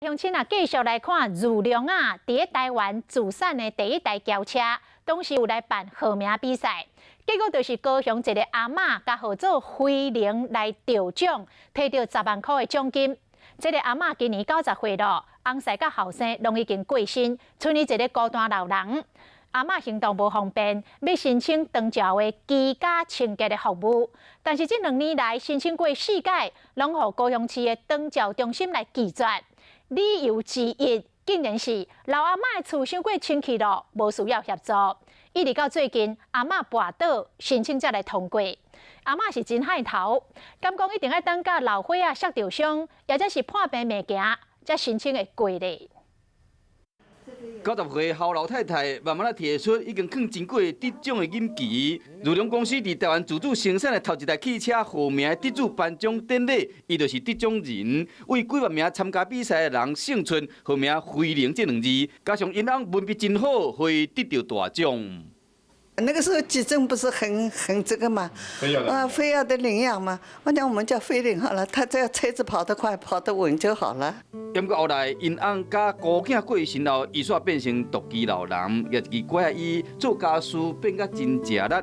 乡亲啊，继续来看如龙啊，伫台湾自产的第一台轿车，当时有来办号名比赛，结果就是高雄一个阿嬷甲号做辉玲来得奖，摕到10万块的奖金。这个阿嬷今年90岁了，翁婿甲后生拢已经过身，剩伊一个孤单老人。阿嬷行动无方便，要申请长照的居家清洁的服务，但是这2年来申请过4届，拢互高雄市的长照中心来拒绝。理由之一，竟然是老阿嬷的厝伤过清气了，无需要协助。一直到最近，阿嬷跋倒，申请才来通过。阿嬷是真害头，敢讲一定要等到老火啊摔着伤，或者是破病未行，才申请会过咧。90岁侯老太太慢慢提出已经放真久得奖的任期。如龙公司伫台湾自主生产的头一台汽车号名得主颁奖典礼，伊就是得奖人。为几万名参加比赛的人胜出号名辉玲这2字，加上因翁文笔真好，所以得到大奖。那个时候急诊不是很这个嘛，非要的领养嘛。我讲我们叫飞领好了，他只要车子跑得快、跑得稳就好了。不过后来因翁甲孤囝过身后，伊煞变成独居老人，日子过下伊做家事变甲真吃力。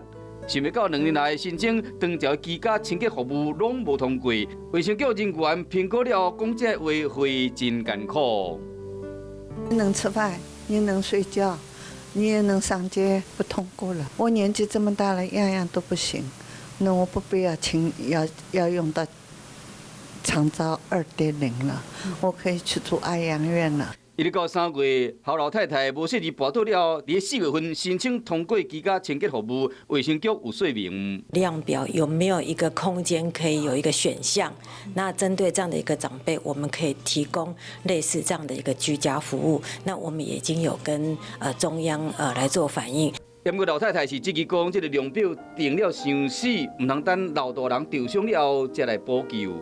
想要到2年来申请长照居家清洁服务拢无通过，卫生局人员评估了，讲这话会真艰苦。你能吃饭，你能睡觉。你也能上街，不通过了。我年纪这么大了，样样都不行，那我不必要用到长照2.0了，我可以去住安养院了。一直到3月，侯老太太无说离跋倒了，伫4月份申请通过居家清洁服务，卫生局有说明。量表有没有一个空间可以有一个选项？那针对这样的一个长辈，我们可以提供类似这样的一个居家服务。那我们已经有跟中央来做反映。不过老太太是积极讲，这个量表定了伤死，唔通等老大人受伤了后才来补救。